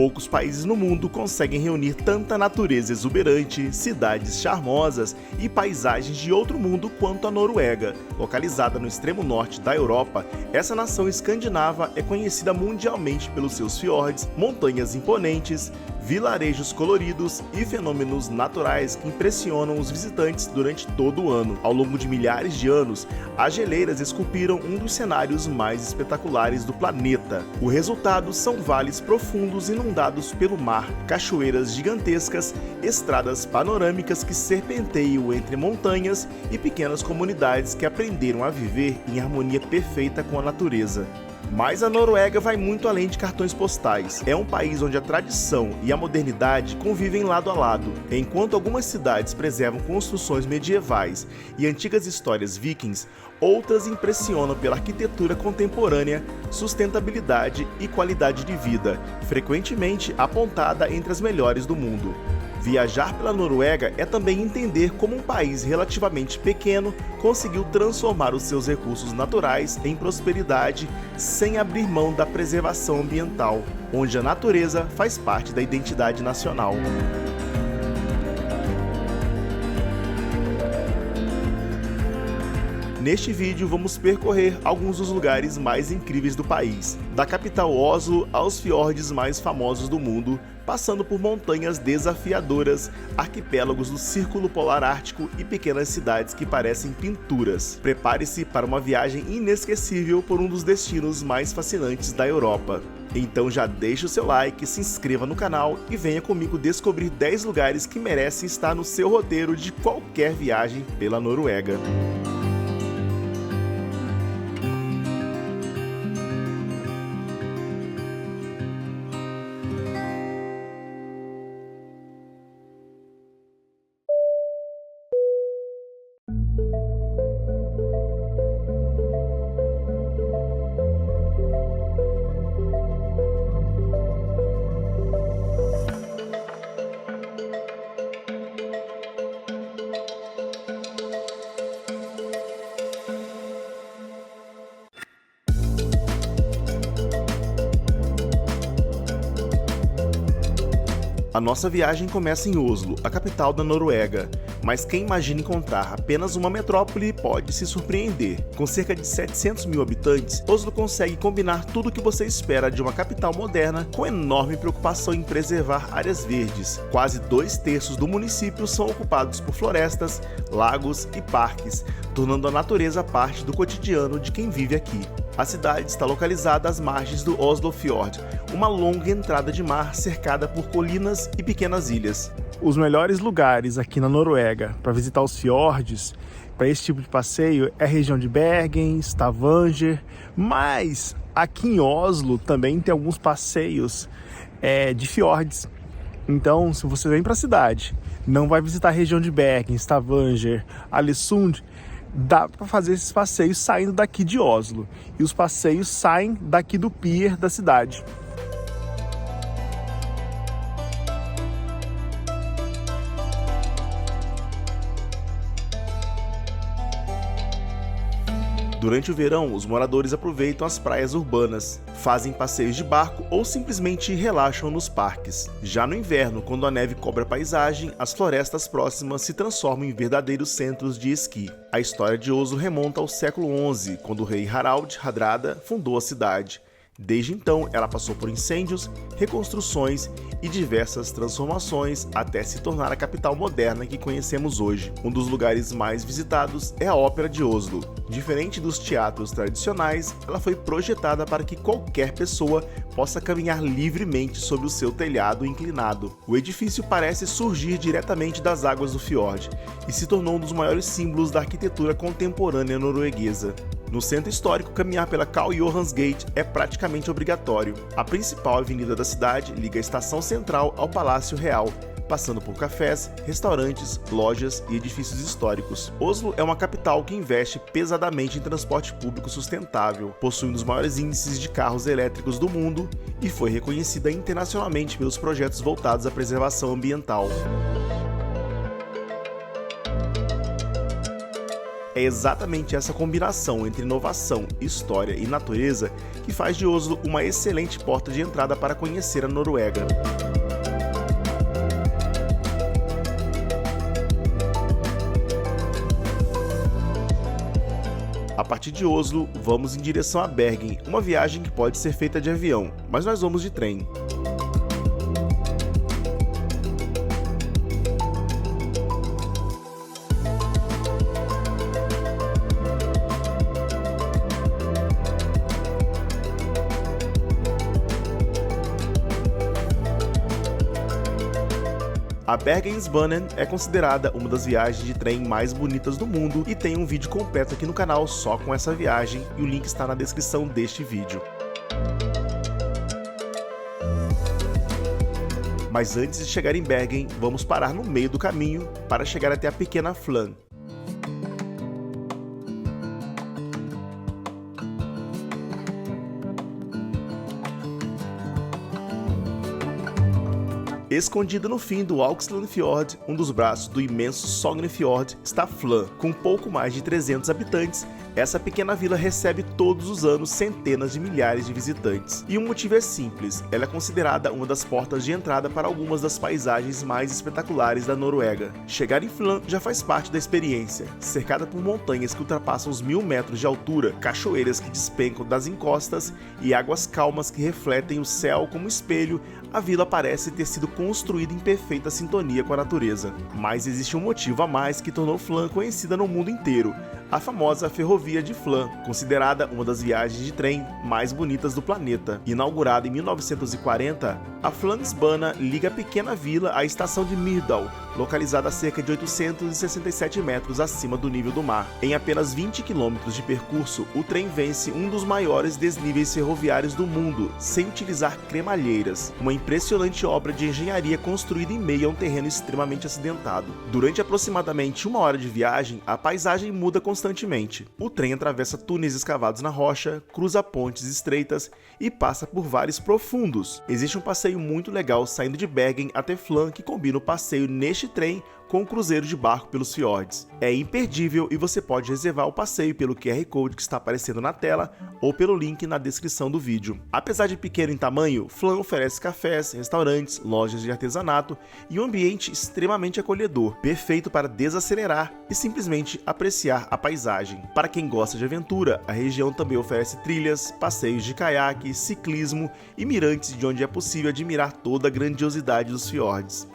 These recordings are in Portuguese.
Poucos países no mundo conseguem reunir tanta natureza exuberante, cidades charmosas e paisagens de outro mundo quanto a Noruega. Localizada no extremo norte da Europa, essa nação escandinava é conhecida mundialmente pelos seus fiordes, montanhas imponentes, vilarejos coloridos e fenômenos naturais que impressionam os visitantes durante todo o ano. Ao longo de milhares de anos, as geleiras esculpiram um dos cenários mais espetaculares do planeta. O resultado são vales profundos inundados pelo mar, cachoeiras gigantescas, estradas panorâmicas que serpenteiam entre montanhas e pequenas comunidades que aprenderam a viver em harmonia perfeita com a natureza. Mas a Noruega vai muito além de cartões postais. É um país onde a tradição e a modernidade convivem lado a lado. Enquanto algumas cidades preservam construções medievais e antigas histórias vikings, outras impressionam pela arquitetura contemporânea, sustentabilidade e qualidade de vida, frequentemente apontada entre as melhores do mundo. Viajar pela Noruega é também entender como um país relativamente pequeno conseguiu transformar os seus recursos naturais em prosperidade sem abrir mão da preservação ambiental, onde a natureza faz parte da identidade nacional. Neste vídeo vamos percorrer alguns dos lugares mais incríveis do país, da capital Oslo aos fiordes mais famosos do mundo, passando por montanhas desafiadoras, arquipélagos do Círculo Polar Ártico e pequenas cidades que parecem pinturas. Prepare-se para uma viagem inesquecível por um dos destinos mais fascinantes da Europa. Então já deixe o seu like, se inscreva no canal e venha comigo descobrir 10 lugares que merecem estar no seu roteiro de qualquer viagem pela Noruega. A nossa viagem começa em Oslo, a capital da Noruega, mas quem imagina encontrar apenas uma metrópole pode se surpreender. Com cerca de 700 mil habitantes, Oslo consegue combinar tudo o que você espera de uma capital moderna com enorme preocupação em preservar áreas verdes. Quase 2/3 do município são ocupados por florestas, lagos e parques, tornando a natureza parte do cotidiano de quem vive aqui. A cidade está localizada às margens do Oslofjord, uma longa entrada de mar cercada por colinas e pequenas ilhas. Os melhores lugares aqui na Noruega para visitar os fiordes, para esse tipo de passeio, é a região de Bergen, Stavanger, mas aqui em Oslo também tem alguns passeios de fiordes. Então, se você vem para a cidade, não vai visitar a região de Bergen, Stavanger, Alesund, dá para fazer esses passeios saindo daqui de Oslo. E os passeios saem daqui do pier da cidade. Durante o verão, os moradores aproveitam as praias urbanas, fazem passeios de barco ou simplesmente relaxam nos parques. Já no inverno, quando a neve cobre a paisagem, as florestas próximas se transformam em verdadeiros centros de esqui. A história de Oslo remonta ao século XI, quando o rei Harald Hardrada fundou a cidade. Desde então, ela passou por incêndios, reconstruções e diversas transformações até se tornar a capital moderna que conhecemos hoje. Um dos lugares mais visitados é a Ópera de Oslo. Diferente dos teatros tradicionais, ela foi projetada para que qualquer pessoa possa caminhar livremente sobre o seu telhado inclinado. O edifício parece surgir diretamente das águas do fiord e se tornou um dos maiores símbolos da arquitetura contemporânea norueguesa. No centro histórico, caminhar pela Karl Johans Gate é praticamente obrigatório. A principal avenida da cidade liga a estação central ao Palácio Real, passando por cafés, restaurantes, lojas e edifícios históricos. Oslo é uma capital que investe pesadamente em transporte público sustentável, possui um dos maiores índices de carros elétricos do mundo e foi reconhecida internacionalmente pelos projetos voltados à preservação ambiental. É É exatamente essa combinação entre inovação, história e natureza que faz de Oslo uma excelente porta de entrada para conhecer a Noruega. A partir de Oslo, vamos em direção a Bergen, uma viagem que pode ser feita de avião, mas nós vamos de trem. A Bergensbanen é considerada uma das viagens de trem mais bonitas do mundo e tem um vídeo completo aqui no canal só com essa viagem e o link está na descrição deste vídeo. Mas antes de chegar em Bergen, vamos parar no meio do caminho para chegar até a pequena Flan. Escondida no fim do Auklandsfjord, um dos braços do imenso Sognefjord, está Flan. Com pouco mais de 300 habitantes, essa pequena vila recebe todos os anos centenas de milhares de visitantes. E o motivo é simples, ela é considerada uma das portas de entrada para algumas das paisagens mais espetaculares da Noruega. Chegar em Flan já faz parte da experiência. Cercada por montanhas que ultrapassam os 1000 metros de altura, cachoeiras que despencam das encostas e águas calmas que refletem o céu como espelho, a vila parece ter sido construída em perfeita sintonia com a natureza. Mas existe um motivo a mais que tornou Flan conhecida no mundo inteiro: a famosa Ferrovia de Flan, considerada uma das viagens de trem mais bonitas do planeta. Inaugurada em 1940, a Flandsbana liga a pequena vila à estação de Myrdal, localizada a cerca de 867 metros acima do nível do mar. Em apenas 20 quilômetros de percurso, o trem vence um dos maiores desníveis ferroviários do mundo, sem utilizar cremalheiras, uma impressionante obra de engenharia construída em meio a um terreno extremamente acidentado. Durante aproximadamente 1 hora de viagem, a paisagem muda constantemente. O trem atravessa túneis escavados na rocha, cruza pontes estreitas e passa por vales profundos. Existe um passeio muito legal saindo de Bergen até Flan que combina o passeio neste trem com o cruzeiro de barco pelos fiordes. É imperdível e você pode reservar o passeio pelo QR Code que está aparecendo na tela ou pelo link na descrição do vídeo. Apesar de pequeno em tamanho, Flan oferece cafés, restaurantes, lojas de artesanato e um ambiente extremamente acolhedor, perfeito para desacelerar e simplesmente apreciar a paisagem. Para quem gosta de aventura, a região também oferece trilhas, passeios de caiaque, ciclismo e mirantes de onde é possível admirar toda a grandiosidade dos fiordes.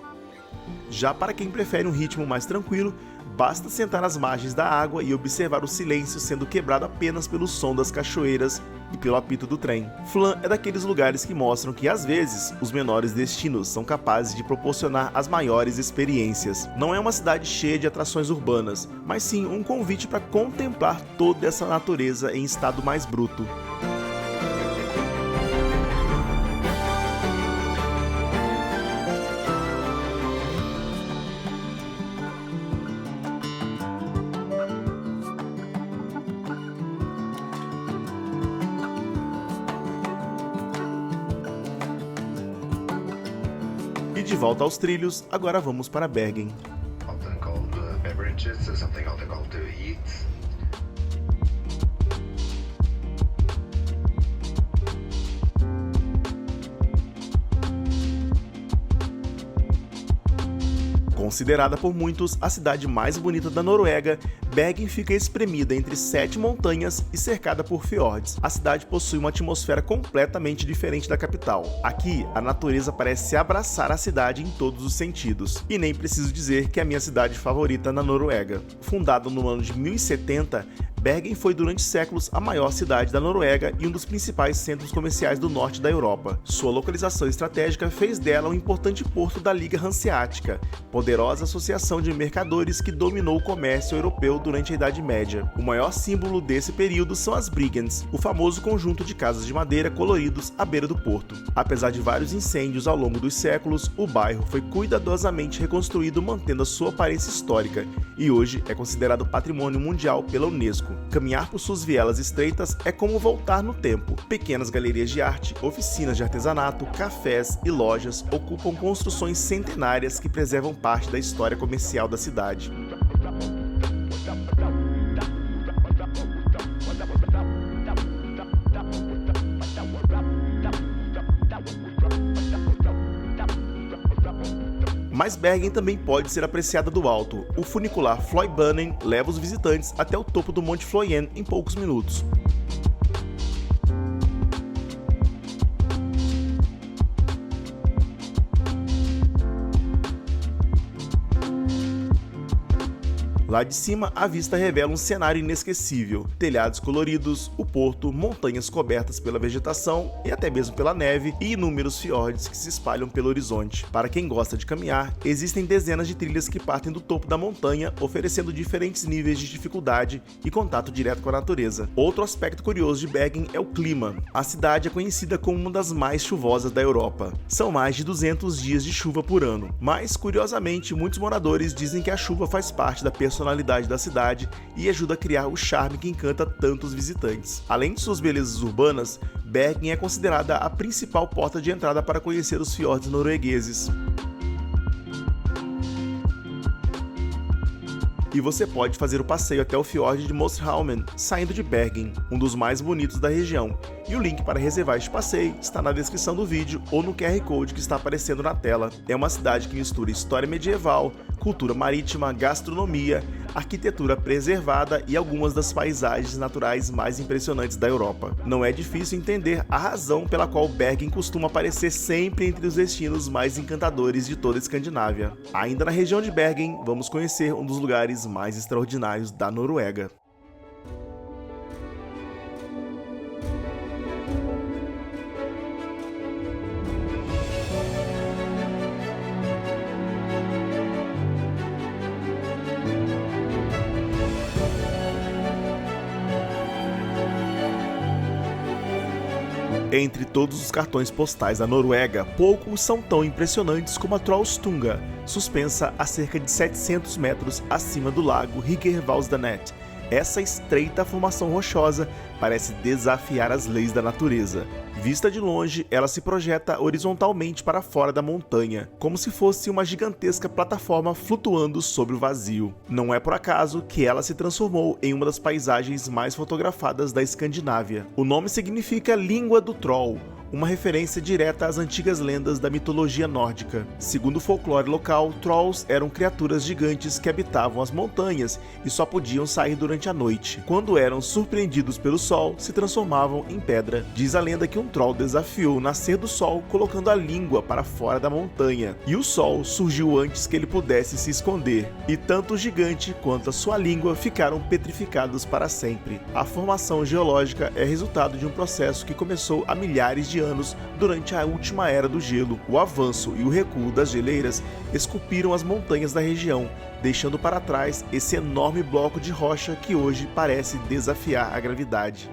Já para quem prefere um ritmo mais tranquilo, basta sentar às margens da água e observar o silêncio sendo quebrado apenas pelo som das cachoeiras e pelo apito do trem. Flan é daqueles lugares que mostram que, às vezes, os menores destinos são capazes de proporcionar as maiores experiências. Não é uma cidade cheia de atrações urbanas, mas sim um convite para contemplar toda essa natureza em estado mais bruto. E de volta aos trilhos, agora vamos para Bergen. Often called beverages, so something often called to eat. Considerada por muitos a cidade mais bonita da Noruega, Bergen fica espremida entre 7 montanhas e cercada por fiordes. A cidade possui uma atmosfera completamente diferente da capital. Aqui, a natureza parece abraçar a cidade em todos os sentidos. E nem preciso dizer que é a minha cidade favorita na Noruega. Fundada no ano de 1070, Bergen foi durante séculos a maior cidade da Noruega e um dos principais centros comerciais do norte da Europa. Sua localização estratégica fez dela um importante porto da Liga Hanseática, poderosa associação de mercadores que dominou o comércio europeu durante a Idade Média. O maior símbolo desse período são as Bryggens, o famoso conjunto de casas de madeira coloridos à beira do porto. Apesar de vários incêndios ao longo dos séculos, o bairro foi cuidadosamente reconstruído mantendo a sua aparência histórica e hoje é considerado patrimônio mundial pela Unesco. Caminhar por suas vielas estreitas é como voltar no tempo. Pequenas galerias de arte, oficinas de artesanato, cafés e lojas ocupam construções centenárias que preservam parte da história comercial da cidade. Mas Bergen também pode ser apreciada do alto. O funicular Fløibanen leva os visitantes até o topo do Monte Fløyen em poucos minutos. Lá de cima, a vista revela um cenário inesquecível: telhados coloridos, o porto, montanhas cobertas pela vegetação e até mesmo pela neve e inúmeros fiordes que se espalham pelo horizonte. Para quem gosta de caminhar, existem dezenas de trilhas que partem do topo da montanha, oferecendo diferentes níveis de dificuldade e contato direto com a natureza. Outro aspecto curioso de Bergen é o clima. A cidade é conhecida como uma das mais chuvosas da Europa. São mais de 200 dias de chuva por ano, mas, curiosamente, muitos moradores dizem que a chuva faz parte da personalidade da cidade e ajuda a criar o charme que encanta tantos visitantes. Além de suas belezas urbanas, Bergen é considerada a principal porta de entrada para conhecer os fiordes noruegueses. E você pode fazer o passeio até o fiord de Mosterhamn, saindo de Bergen, um dos mais bonitos da região. E o link para reservar este passeio está na descrição do vídeo ou no QR Code que está aparecendo na tela. É uma cidade que mistura história medieval, cultura marítima, gastronomia, arquitetura preservada e algumas das paisagens naturais mais impressionantes da Europa. Não é difícil entender a razão pela qual Bergen costuma aparecer sempre entre os destinos mais encantadores de toda a Escandinávia. Ainda na região de Bergen, vamos conhecer um dos lugares mais extraordinários da Noruega. Entre todos os cartões postais da Noruega, poucos são tão impressionantes como a Trollstunga, suspensa a cerca de 700 metros acima do lago Hyggervalsdanet. Essa estreita formação rochosa parece desafiar as leis da natureza. Vista de longe, ela se projeta horizontalmente para fora da montanha, como se fosse uma gigantesca plataforma flutuando sobre o vazio. Não é por acaso que ela se transformou em uma das paisagens mais fotografadas da Escandinávia. O nome significa Língua do Troll, uma referência direta às antigas lendas da mitologia nórdica. Segundo o folclore local, Trolls eram criaturas gigantes que habitavam as montanhas e só podiam sair durante a noite. Quando eram surpreendidos pelo sol, se transformavam em pedra. Diz a lenda que um Troll desafiou o nascer do sol colocando a língua para fora da montanha, e o sol surgiu antes que ele pudesse se esconder, e tanto o gigante quanto a sua língua ficaram petrificados para sempre. A formação geológica é resultado de um processo que começou há milhares de anos durante a última era do gelo. O avanço e o recuo das geleiras esculpiram as montanhas da região, deixando para trás esse enorme bloco de rocha que hoje parece desafiar a gravidade.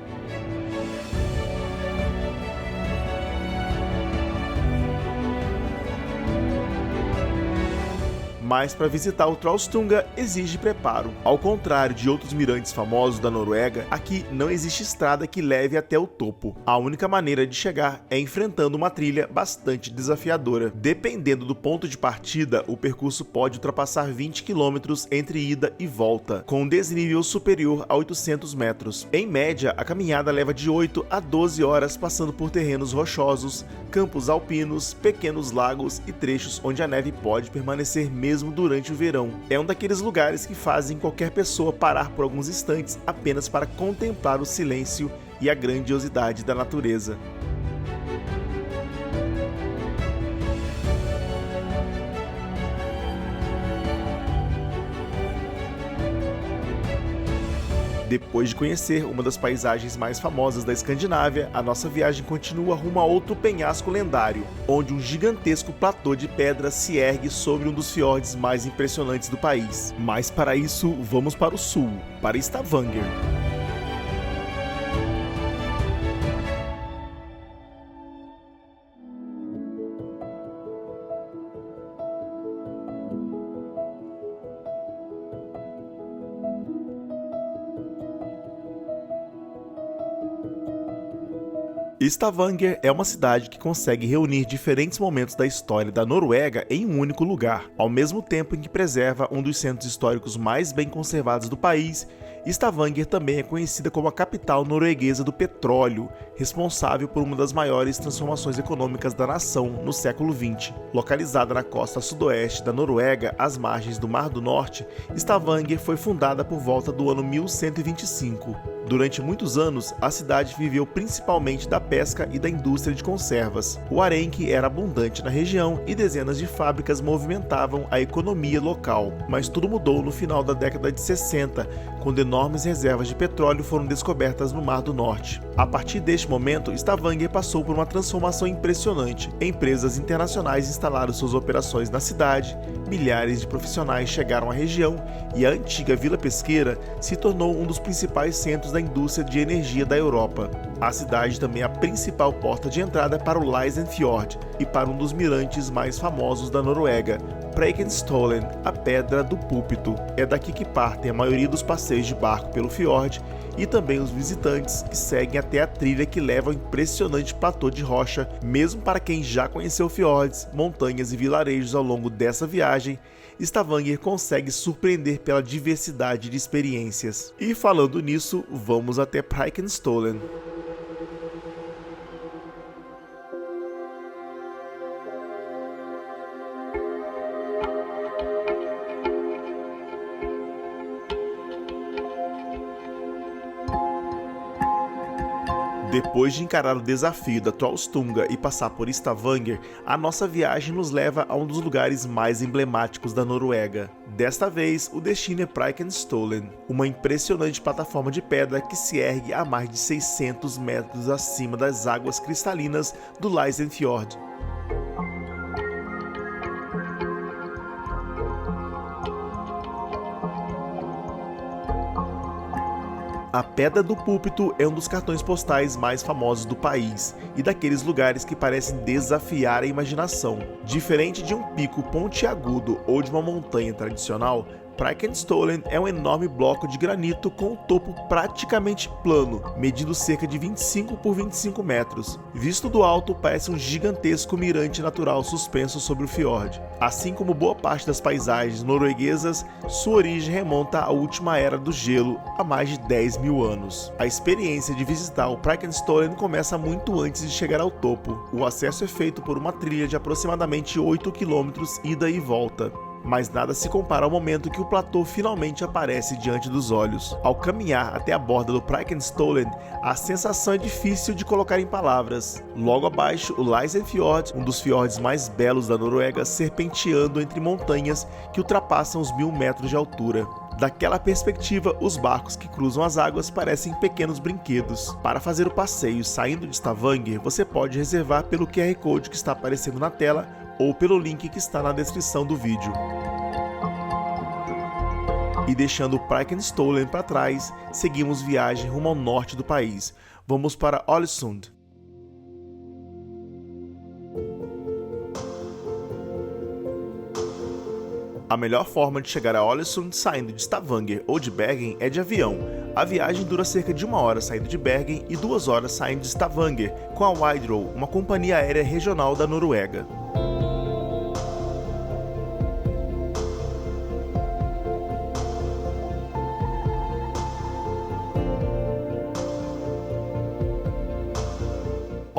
Mas para visitar o Trollstunga exige preparo. Ao contrário de outros mirantes famosos da Noruega, aqui não existe estrada que leve até o topo. A única maneira de chegar é enfrentando uma trilha bastante desafiadora. Dependendo do ponto de partida, o percurso pode ultrapassar 20 km entre ida e volta, com um desnível superior a 800 metros. Em média, a caminhada leva de 8 a 12 horas passando por terrenos rochosos, campos alpinos, pequenos lagos e trechos onde a neve pode permanecer mesmo durante o verão. É um daqueles lugares que fazem qualquer pessoa parar por alguns instantes apenas para contemplar o silêncio e a grandiosidade da natureza. Depois de conhecer uma das paisagens mais famosas da Escandinávia, a nossa viagem continua rumo a outro penhasco lendário, onde um gigantesco platô de pedra se ergue sobre um dos fiordes mais impressionantes do país. Mas para isso, vamos para o sul, para Stavanger. Stavanger é uma cidade que consegue reunir diferentes momentos da história da Noruega em um único lugar, ao mesmo tempo em que preserva um dos centros históricos mais bem conservados do país Stavanger também é conhecida como a capital norueguesa do petróleo, responsável por uma das maiores transformações econômicas da nação no século XX. Localizada na costa sudoeste da Noruega, às margens do Mar do Norte, Stavanger foi fundada por volta do ano 1125. Durante muitos anos, a cidade viveu principalmente da pesca e da indústria de conservas. O arenque era abundante na região e dezenas de fábricas movimentavam a economia local. Mas tudo mudou no final da década de 60, quando enormes reservas de petróleo foram descobertas no Mar do Norte. A partir deste momento, Stavanger passou por uma transformação impressionante. Empresas internacionais instalaram suas operações na cidade, milhares de profissionais chegaram à região e a antiga vila pesqueira se tornou um dos principais centros da indústria de energia da Europa. A cidade também é a principal porta de entrada para o Lysenfjord e para um dos mirantes mais famosos da Noruega, Preikestolen, a Pedra do Púlpito. É daqui que partem a maioria dos passeios de barco pelo fiord e também os visitantes que seguem até a trilha que leva ao impressionante platô de rocha. Mesmo para quem já conheceu fiordes, montanhas e vilarejos ao longo dessa viagem, Stavanger consegue surpreender pela diversidade de experiências. E falando nisso, vamos até Preikestolen. Depois de encarar o desafio da Trollstunga e passar por Stavanger, a nossa viagem nos leva a um dos lugares mais emblemáticos da Noruega. Desta vez, o destino é Preikestolen, uma impressionante plataforma de pedra que se ergue a mais de 600 metros acima das águas cristalinas do Lysenfjord. A Pedra do Púlpito é um dos cartões postais mais famosos do país e daqueles lugares que parecem desafiar a imaginação. Diferente de um pico pontiagudo ou de uma montanha tradicional, Preikestolen é um enorme bloco de granito com o topo praticamente plano, medindo cerca de 25 por 25 metros. Visto do alto, parece um gigantesco mirante natural suspenso sobre o fiord. Assim como boa parte das paisagens norueguesas, sua origem remonta à última era do gelo, há mais de 10 mil anos. A experiência de visitar o Preikestolen começa muito antes de chegar ao topo. O acesso é feito por uma trilha de aproximadamente 8 km ida e volta. Mas nada se compara ao momento que o platô finalmente aparece diante dos olhos. Ao caminhar até a borda do Preikestolen, a sensação é difícil de colocar em palavras. Logo abaixo, o Lysenfjord, um dos fiordes mais belos da Noruega, serpenteando entre montanhas que ultrapassam os 1000 metros de altura. Daquela perspectiva, os barcos que cruzam as águas parecem pequenos brinquedos. Para fazer o passeio saindo de Stavanger, você pode reservar pelo QR Code que está aparecendo na tela ou pelo link que está na descrição do vídeo. E deixando Preikestolen para trás, seguimos viagem rumo ao norte do país. Vamos para Ålesund. A melhor forma de chegar a Ålesund saindo de Stavanger ou de Bergen é de avião. A viagem dura cerca de 1 hora saindo de Bergen e 2 horas saindo de Stavanger, com a Widerøe, uma companhia aérea regional da Noruega.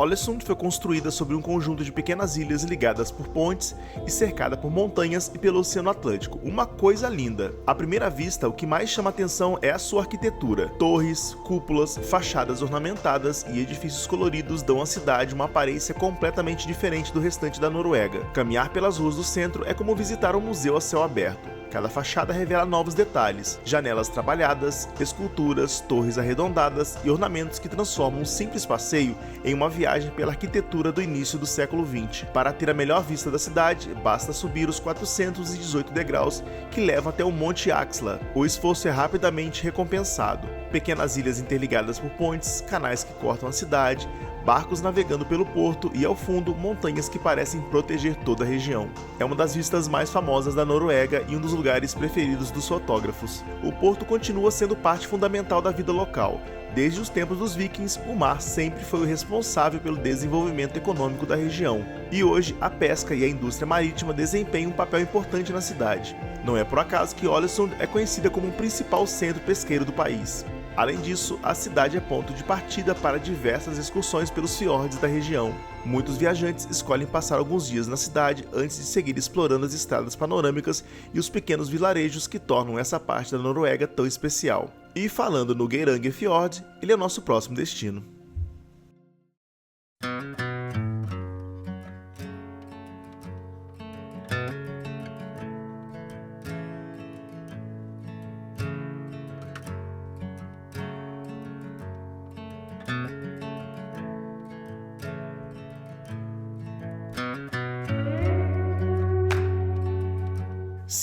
Ålesund foi construída sobre um conjunto de pequenas ilhas ligadas por pontes e cercada por montanhas e pelo Oceano Atlântico. Uma coisa linda! À primeira vista, o que mais chama atenção é a sua arquitetura. Torres, cúpulas, fachadas ornamentadas e edifícios coloridos dão à cidade uma aparência completamente diferente do restante da Noruega. Caminhar pelas ruas do centro é como visitar um museu a céu aberto. Cada fachada revela novos detalhes, janelas trabalhadas, esculturas, torres arredondadas e ornamentos que transformam um simples passeio em uma viagem pela arquitetura do início do século XX. Para ter a melhor vista da cidade, basta subir os 418 degraus que levam até o Monte Axla. O esforço é rapidamente recompensado. Pequenas ilhas interligadas por pontes, canais que cortam a cidade, barcos navegando pelo porto e ao fundo montanhas que parecem proteger toda a região. É uma das vistas mais famosas da Noruega e um dos lugares preferidos dos fotógrafos. O porto continua sendo parte fundamental da vida local. Desde os tempos dos vikings, o mar sempre foi o responsável pelo desenvolvimento econômico da região, e hoje a pesca e a indústria marítima desempenham um papel importante na cidade. Não é por acaso que Ålesund é conhecida como o principal centro pesqueiro do país. Além disso, a cidade é ponto de partida para diversas excursões pelos fiordes da região. Muitos viajantes escolhem passar alguns dias na cidade antes de seguir explorando as estradas panorâmicas e os pequenos vilarejos que tornam essa parte da Noruega tão especial. E falando no Geiranger Fjord, ele é o nosso próximo destino.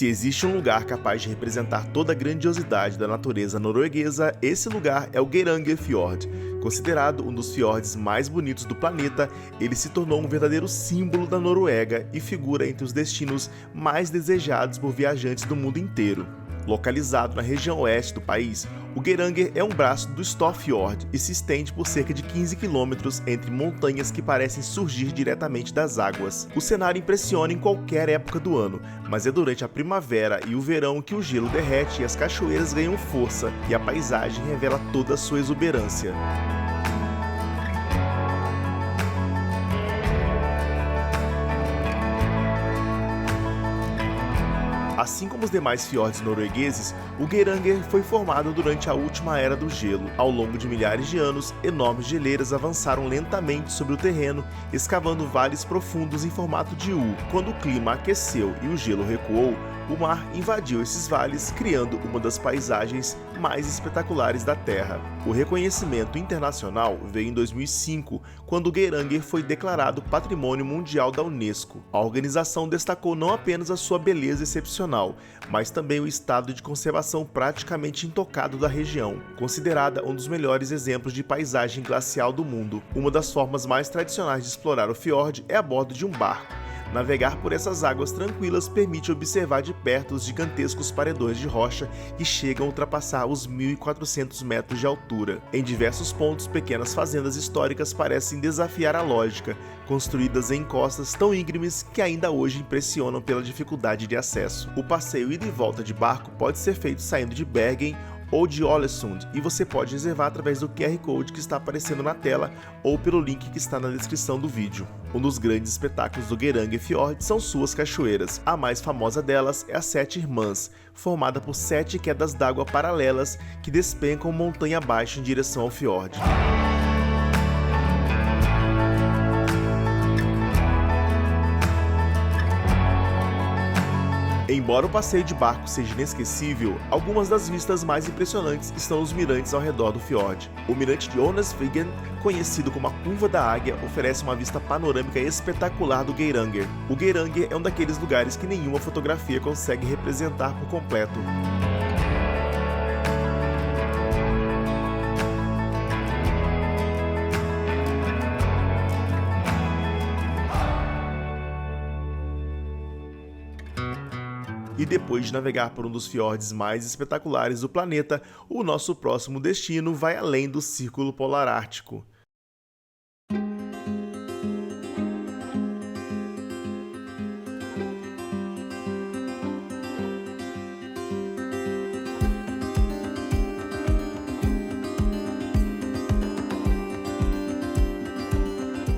Se existe um lugar capaz de representar toda a grandiosidade da natureza norueguesa, esse lugar é o Geiranger Fjord. Considerado um dos fiordes mais bonitos do planeta, ele se tornou um verdadeiro símbolo da Noruega e figura entre os destinos mais desejados por viajantes do mundo inteiro. Localizado na região oeste do país, o Geiranger é um braço do Storfjord e se estende por cerca de 15 quilômetros entre montanhas que parecem surgir diretamente das águas. O cenário impressiona em qualquer época do ano, mas é durante a primavera e o verão que o gelo derrete e as cachoeiras ganham força e a paisagem revela toda a sua exuberância. Assim como os demais fiordes noruegueses, o Geiranger foi formado durante a última era do gelo. Ao longo de milhares de anos, enormes geleiras avançaram lentamente sobre o terreno, escavando vales profundos em formato de U. Quando o clima aqueceu e o gelo recuou, o mar invadiu esses vales, criando uma das paisagens mais espetaculares da Terra. O reconhecimento internacional veio em 2005, quando o Geiranger foi declarado Patrimônio Mundial da Unesco. A organização destacou não apenas a sua beleza excepcional, mas também o estado de conservação praticamente intocado da região, considerada um dos melhores exemplos de paisagem glacial do mundo. Uma das formas mais tradicionais de explorar o fiord é a bordo de um barco. Navegar por essas águas tranquilas permite observar de perto os gigantescos paredões de rocha que chegam a ultrapassar os 1.400 metros de altura. Em diversos pontos, pequenas fazendas históricas parecem desafiar a lógica, construídas em encostas tão íngremes que ainda hoje impressionam pela dificuldade de acesso. O passeio ida e volta de barco pode ser feito saindo de Bergen ou de Ålesund, e você pode reservar através do QR Code que está aparecendo na tela ou pelo link que está na descrição do vídeo. Um dos grandes espetáculos do Geiranger Fjord são suas cachoeiras. A mais famosa delas é a Sete Irmãs, formada por 7 quedas d'água paralelas que despencam montanha abaixo em direção ao fiord. Embora o passeio de barco seja inesquecível, algumas das vistas mais impressionantes estão nos mirantes ao redor do fiord. O mirante de Åndalsvingen, conhecido como a Curva da Águia, oferece uma vista panorâmica espetacular do Geiranger. O Geiranger é um daqueles lugares que nenhuma fotografia consegue representar por completo. E depois de navegar por um dos fiordes mais espetaculares do planeta, o nosso próximo destino vai além do Círculo Polar Ártico.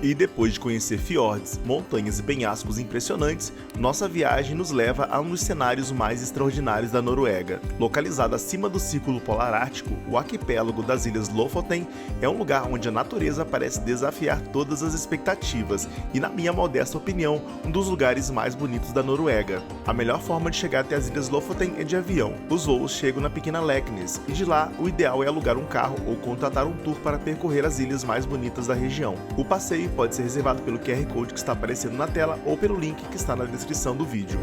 E depois de conhecer fiordes, montanhas e penhascos impressionantes, nossa viagem nos leva a um dos cenários mais extraordinários da Noruega. Localizado acima do Círculo Polar Ártico, o arquipélago das Ilhas Lofoten é um lugar onde a natureza parece desafiar todas as expectativas e, na minha modesta opinião, um dos lugares mais bonitos da Noruega. A melhor forma de chegar até as Ilhas Lofoten é de avião. Os voos chegam na pequena Leknes e de lá o ideal é alugar um carro ou contratar um tour para percorrer as ilhas mais bonitas da região. O passeio pode ser reservado pelo QR Code que está aparecendo na tela ou pelo link que está na descrição do vídeo.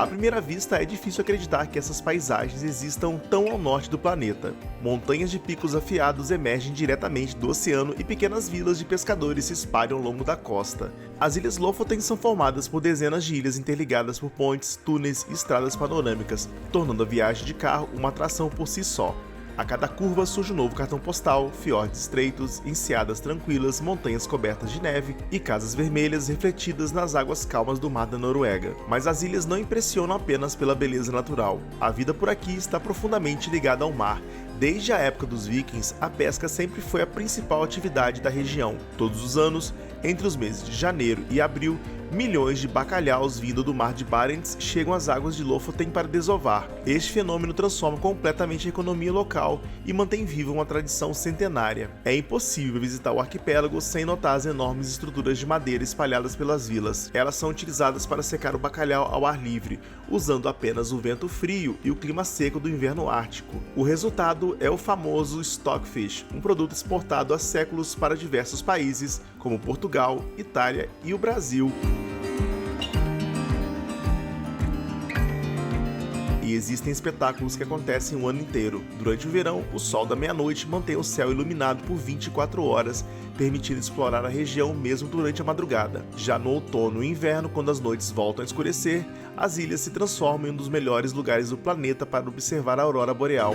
À primeira vista, é difícil acreditar que essas paisagens existam tão ao norte do planeta. Montanhas de picos afiados emergem diretamente do oceano e pequenas vilas de pescadores se espalham ao longo da costa. As Ilhas Lofoten são formadas por dezenas de ilhas interligadas por pontes, túneis e estradas panorâmicas, tornando a viagem de carro uma atração por si só. A cada curva surge um novo cartão postal, fiordes estreitos, enseadas tranquilas, montanhas cobertas de neve e casas vermelhas refletidas nas águas calmas do mar da Noruega. Mas as ilhas não impressionam apenas pela beleza natural. A vida por aqui está profundamente ligada ao mar. Desde a época dos vikings, a pesca sempre foi a principal atividade da região. Todos os anos, entre os meses de janeiro e abril, milhões de bacalhaus vindo do mar de Barents chegam às águas de Lofoten para desovar. Este fenômeno transforma completamente a economia local e mantém viva uma tradição centenária. É impossível visitar o arquipélago sem notar as enormes estruturas de madeira espalhadas pelas vilas. Elas são utilizadas para secar o bacalhau ao ar livre, usando apenas o vento frio e o clima seco do inverno ártico. O resultado é o famoso stockfish, um produto exportado há séculos para diversos países, como Portugal, Itália e o Brasil. E existem espetáculos que acontecem o ano inteiro. Durante o verão, o sol da meia-noite mantém o céu iluminado por 24 horas, permitindo explorar a região mesmo durante a madrugada. Já no outono e inverno, quando as noites voltam a escurecer, as ilhas se transformam em um dos melhores lugares do planeta para observar a aurora boreal.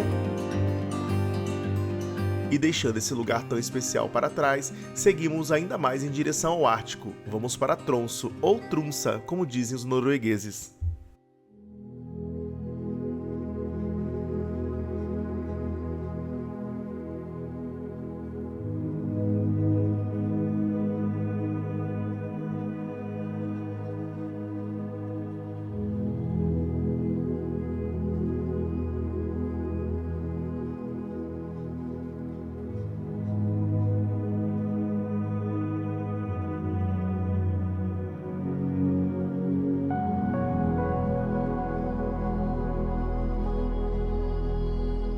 E deixando esse lugar tão especial para trás, seguimos ainda mais em direção ao Ártico. Vamos para Tromsø, ou Tromsø, como dizem os noruegueses.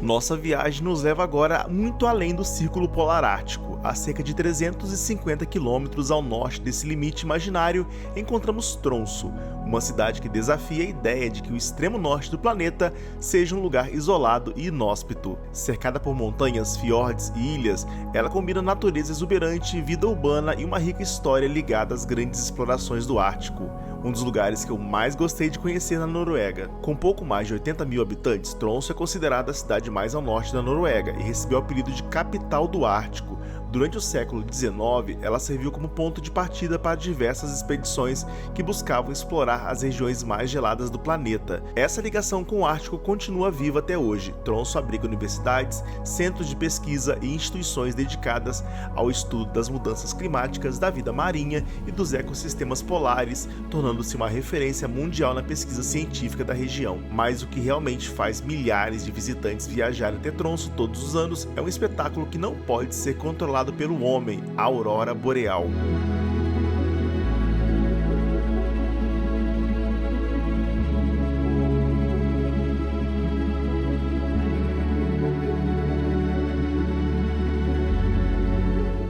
Nossa viagem nos leva agora muito além do Círculo Polar Ártico. A cerca de 350 quilômetros ao norte desse limite imaginário, encontramos Tromsø, uma cidade que desafia a ideia de que o extremo norte do planeta seja um lugar isolado e inóspito. Cercada por montanhas, fiordes e ilhas, ela combina natureza exuberante, vida urbana e uma rica história ligada às grandes explorações do Ártico. Um dos lugares que eu mais gostei de conhecer na Noruega. Com pouco mais de 80 mil habitantes, Tromsø é considerada a cidade mais ao norte da Noruega e recebeu o apelido de capital do Ártico. Durante o século XIX, ela serviu como ponto de partida para diversas expedições que buscavam explorar as regiões mais geladas do planeta. Essa ligação com o Ártico continua viva até hoje. Tromsø abriga universidades, centros de pesquisa e instituições dedicadas ao estudo das mudanças climáticas, da vida marinha e dos ecossistemas polares, tornando-se uma referência mundial na pesquisa científica da região. Mas o que realmente faz milhares de visitantes viajarem até Tromsø todos os anos é um espetáculo que não pode ser controlado pelo homem, a aurora boreal.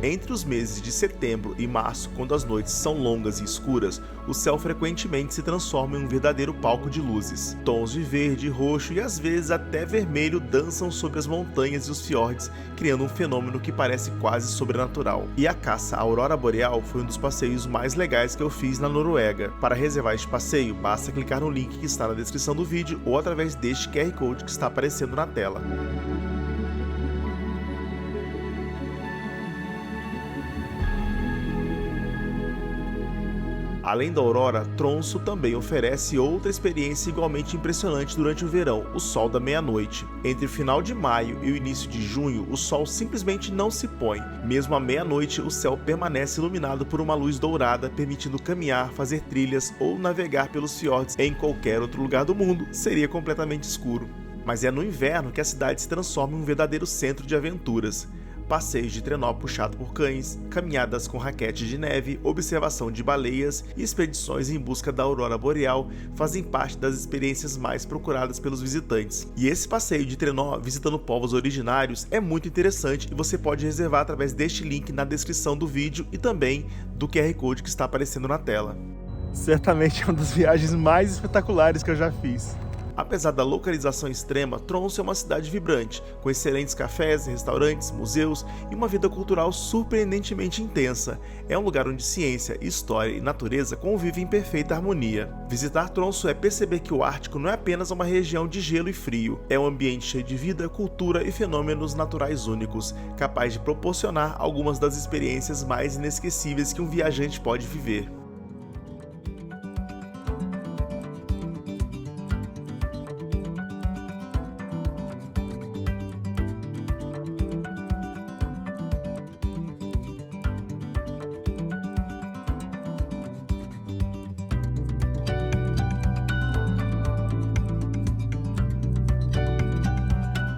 Entre os meses de setembro e março, quando as noites são longas e escuras, o céu frequentemente se transforma em um verdadeiro palco de luzes. Tons de verde, roxo e às vezes até vermelho dançam sobre as montanhas e os fiordes, criando um fenômeno que parece quase sobrenatural. E a caça à aurora boreal foi um dos passeios mais legais que eu fiz na Noruega. Para reservar este passeio, basta clicar no link que está na descrição do vídeo ou através deste QR Code que está aparecendo na tela. Além da aurora, Tromsø também oferece outra experiência igualmente impressionante durante o verão, o sol da meia-noite. Entre o final de maio e o início de junho, o sol simplesmente não se põe. Mesmo à meia-noite, o céu permanece iluminado por uma luz dourada, permitindo caminhar, fazer trilhas ou navegar pelos fiordes em qualquer outro lugar do mundo. Seria completamente escuro. Mas é no inverno que a cidade se transforma em um verdadeiro centro de aventuras. Passeios de trenó puxado por cães, caminhadas com raquete de neve, observação de baleias e expedições em busca da aurora boreal fazem parte das experiências mais procuradas pelos visitantes. E esse passeio de trenó visitando povos originários é muito interessante e você pode reservar através deste link na descrição do vídeo e também do QR Code que está aparecendo na tela. Certamente é uma das viagens mais espetaculares que eu já fiz. Apesar da localização extrema, Tromsø é uma cidade vibrante, com excelentes cafés, restaurantes, museus e uma vida cultural surpreendentemente intensa. É um lugar onde ciência, história e natureza convivem em perfeita harmonia. Visitar Tromsø é perceber que o Ártico não é apenas uma região de gelo e frio, é um ambiente cheio de vida, cultura e fenômenos naturais únicos, capaz de proporcionar algumas das experiências mais inesquecíveis que um viajante pode viver.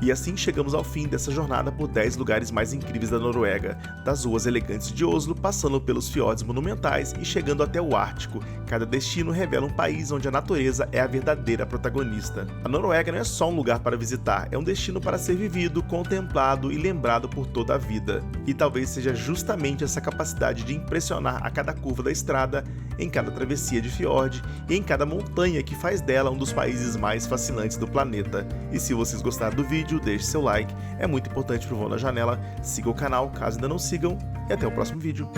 E assim chegamos ao fim dessa jornada por 10 lugares mais incríveis da Noruega, das ruas elegantes de Oslo, passando pelos fiordes monumentais e chegando até o Ártico. Cada destino revela um país onde a natureza é a verdadeira protagonista. A Noruega não é só um lugar para visitar, é um destino para ser vivido, contemplado e lembrado por toda a vida. E talvez seja justamente essa capacidade de impressionar a cada curva da estrada, em cada travessia de fiord e em cada montanha que faz dela um dos países mais fascinantes do planeta. E se vocês gostaram do vídeo, deixe seu like, é muito importante pro Voo na Janela, siga o canal caso ainda não sigam e até o próximo vídeo.